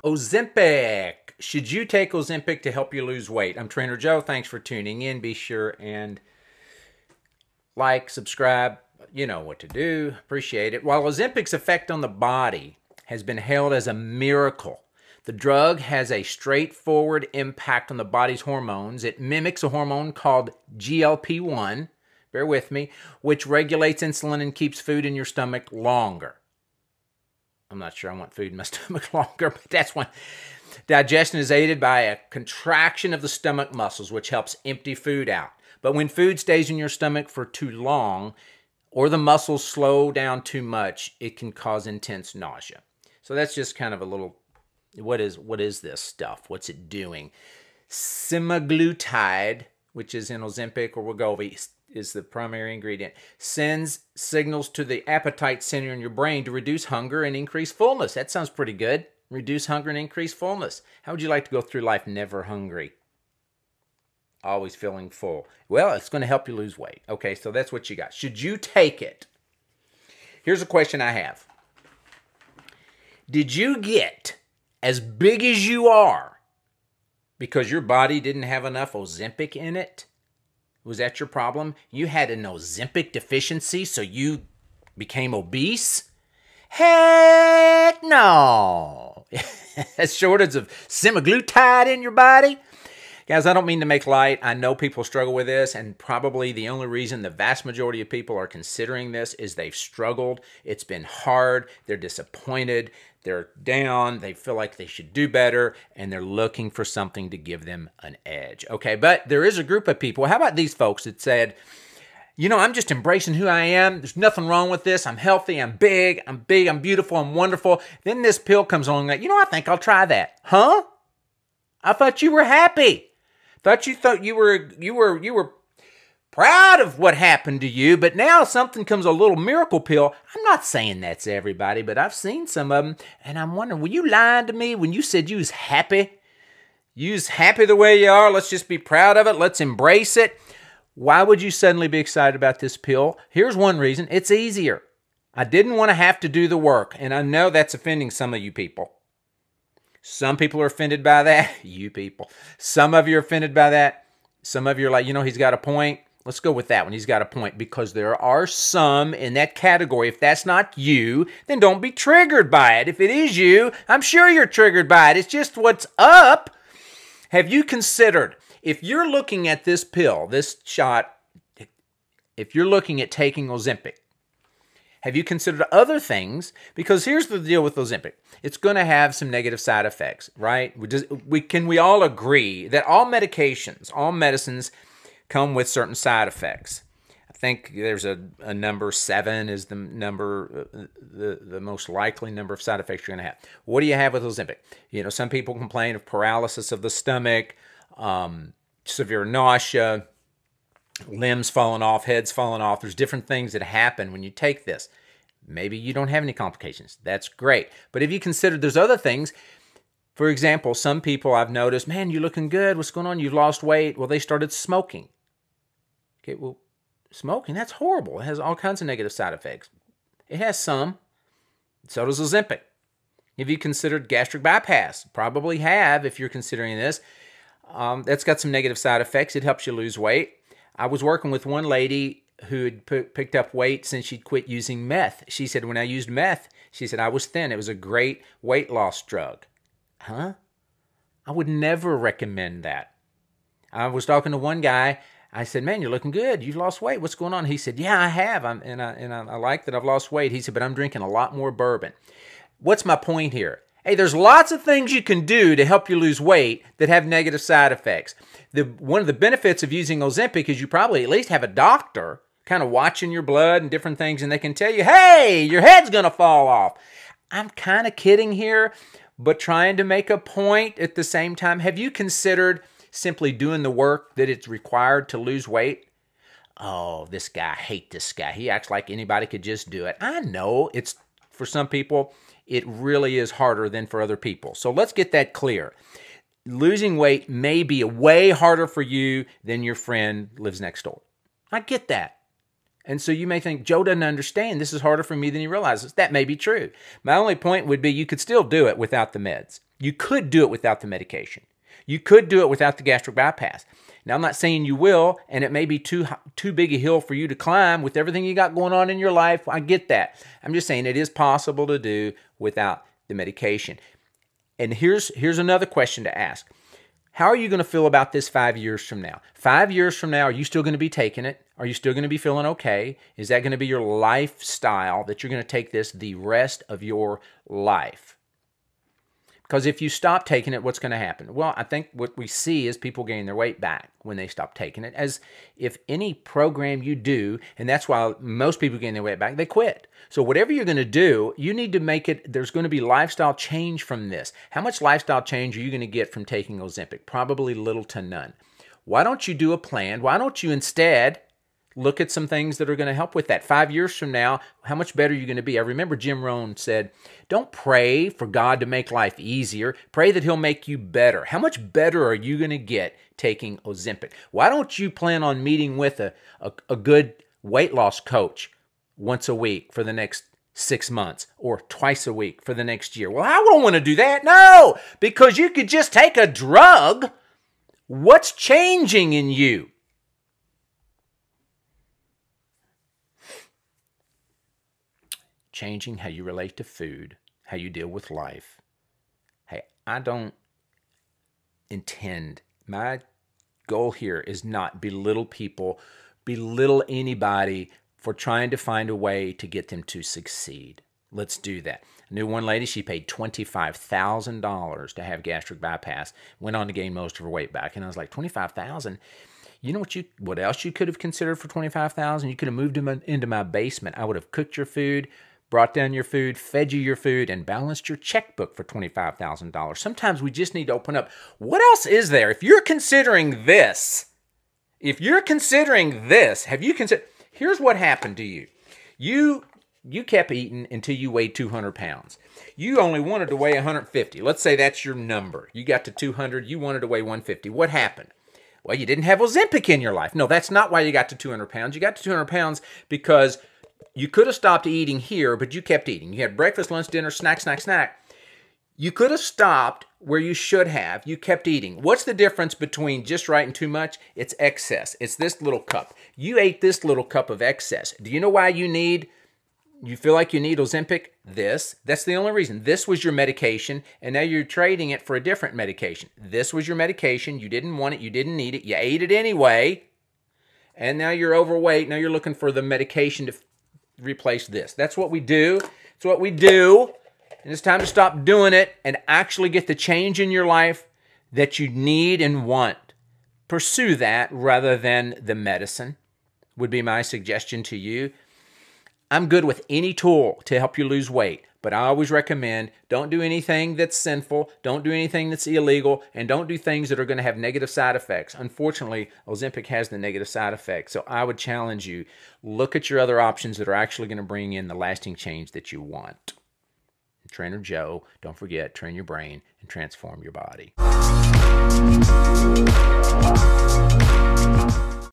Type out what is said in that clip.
Ozempic. Should you take Ozempic to help you lose weight? I'm Trainer Joe. Thanks for tuning in. Be sure and like, subscribe. You know what to do. Appreciate it. While Ozempic's effect on the body has been hailed as a miracle, the drug has a straightforward impact on the body's hormones. It mimics a hormone called GLP-1, bear with me, which regulates insulin and keeps food in your stomach longer. I'm not sure I want food in my stomach longer, but that's one. Digestion is aided by a contraction of the stomach muscles, which helps empty food out. But when food stays in your stomach for too long, or the muscles slow down too much, it can cause intense nausea. So that's just kind of a little, what is this stuff? What's it doing? Semaglutide, which is in Ozempic or Wegovy, is the primary ingredient, sends signals to the appetite center in your brain to reduce hunger and increase fullness. That sounds pretty good. Reduce hunger and increase fullness. How would you like to go through life never hungry? Always feeling full. Well, it's going to help you lose weight. Okay, so that's what you got. Should you take it? Here's a question I have. Did you get as big as you are because your body didn't have enough Ozempic in it? Was that your problem? You had an Ozempic deficiency, so you became obese? Heck no. A shortage of semaglutide in your body? Guys, I don't mean to make light. I know people struggle with this, and probably the only reason the vast majority of people are considering this is they've struggled. It's been hard. They're disappointed. They're down. They feel like they should do better, and they're looking for something to give them an edge. Okay, but there is a group of people. How about these folks that said, you know, I'm just embracing who I am. There's nothing wrong with this. I'm healthy. I'm big. I'm beautiful. I'm wonderful. Then this pill comes along like, you know, I think I'll try that. Huh? I thought you were happy. Thought you were proud of what happened to you, but now something comes, a little miracle pill. I'm not saying that's everybody, but I've seen some of them, and I'm wondering, were you lying to me when you said you was happy? You was happy the way you are. Let's just be proud of it. Let's embrace it. Why would you suddenly be excited about this pill? Here's one reason. It's easier. I didn't want to have to do the work, and I know that's offending some of you people. Some people are offended by that. You people. Some of you are offended by that. Some of you are like, you know, he's got a point. Let's go with that one. He's got a point, because there are some in that category. If that's not you, then don't be triggered by it. If it is you, I'm sure you're triggered by it. It's just what's up. Have you considered, if you're looking at this pill, this shot, if you're looking at taking Ozempic, have you considered other things? Because here's the deal with Ozempic. It's going to have some negative side effects, right? Can we all agree that all medications, all medicines come with certain side effects? I think there's a number 7 is the number, the most likely number of side effects you're going to have. What do you have with Ozempic? You know, some people complain of paralysis of the stomach, severe nausea, limbs falling off, heads falling off. There's different things that happen when you take this. Maybe you don't have any complications. That's great. But if you consider there's other things, for example, some people I've noticed, man, you're looking good. What's going on? You've lost weight. Well, they started smoking. Okay, well, smoking, that's horrible. It has all kinds of negative side effects. It has some. So does Ozempic. Have you considered gastric bypass? Probably have if you're considering this. That's got some negative side effects. It helps you lose weight. I was working with one lady who had picked up weight since she'd quit using meth. She said, when I used meth, she said, I was thin. It was a great weight loss drug. Huh? I would never recommend that. I was talking to one guy. I said, man, you're looking good. You've lost weight. What's going on? He said, yeah, I have. I like that I've lost weight. He said, but I'm drinking a lot more bourbon. What's my point here? Hey, there's lots of things you can do to help you lose weight that have negative side effects. One of the benefits of using Ozempic is you probably at least have a doctor kind of watching your blood and different things, and they can tell you, hey, your head's going to fall off. I'm kind of kidding here, but trying to make a point at the same time. Have you considered simply doing the work that it's required to lose weight? Oh, this guy, I hate this guy. He acts like anybody could just do it. I know it's, for some people, it really is harder than for other people. So let's get that clear. Losing weight may be way harder for you than your friend lives next door. I get that. And so you may think, Joe doesn't understand. This is harder for me than he realizes. That may be true. My only point would be you could still do it without the meds. You could do it without the medication. You could do it without the gastric bypass. Now, I'm not saying you will, and it may be too big a hill for you to climb with everything you got going on in your life. I get that. I'm just saying it is possible to do without the medication. And here's another question to ask. How are you going to feel about this 5 years from now? 5 years from now, are you still going to be taking it? Are you still going to be feeling okay? Is that going to be your lifestyle that you're going to take this the rest of your life? Because if you stop taking it, what's going to happen? Well, I think what we see is people gain their weight back when they stop taking it. As if any program you do, and that's why most people gain their weight back, they quit. So whatever you're going to do, you need to make it, there's going to be lifestyle change from this. How much lifestyle change are you going to get from taking Ozempic? Probably little to none. Why don't you do a plan? Why don't you instead look at some things that are going to help with that? 5 years from now, how much better are you going to be? I remember Jim Rohn said, don't pray for God to make life easier. Pray that he'll make you better. How much better are you going to get taking Ozempic? Why don't you plan on meeting with a good weight loss coach once a week for the next 6 months or twice a week for the next year? Well, I don't want to do that. No, because you could just take a drug. What's changing in you? Changing how you relate to food, how you deal with life. Hey, I don't intend, my goal here is not belittle people, belittle anybody for trying to find a way to get them to succeed. Let's do that. I knew one lady, she paid $25,000 to have gastric bypass, went on to gain most of her weight back. And I was like, $25,000? You know what else you could have considered for $25,000? You could have moved into my basement. I would have cooked your food, brought down your food, fed you your food, and balanced your checkbook for $25,000. Sometimes we just need to open up. What else is there? If you're considering this, have you considered, here's what happened to you. You kept eating until you weighed 200 pounds. You only wanted to weigh 150. Let's say that's your number. You got to 200, you wanted to weigh 150. What happened? Well, you didn't have Ozempic in your life. No, that's not why you got to 200 pounds. You got to 200 pounds because you could have stopped eating here, but you kept eating. You had breakfast, lunch, dinner, snack, snack, snack. You could have stopped where you should have. You kept eating. What's the difference between just right and too much? It's excess. It's this little cup. You ate this little cup of excess. Do you know why you feel like you need Ozempic? That's the only reason. This was your medication, and now you're trading it for a different medication. This was your medication. You didn't want it. You didn't need it. You ate it anyway, and now you're overweight. Now you're looking for the medication to replace this. That's what we do. It's what we do. And it's time to stop doing it and actually get the change in your life that you need and want. Pursue that rather than the medicine would be my suggestion to you. I'm good with any tool to help you lose weight, but I always recommend don't do anything that's sinful, don't do anything that's illegal, and don't do things that are going to have negative side effects. Unfortunately, Ozempic has the negative side effects, so I would challenge you, look at your other options that are actually going to bring in the lasting change that you want. Trainer Joe, don't forget, train your brain and transform your body.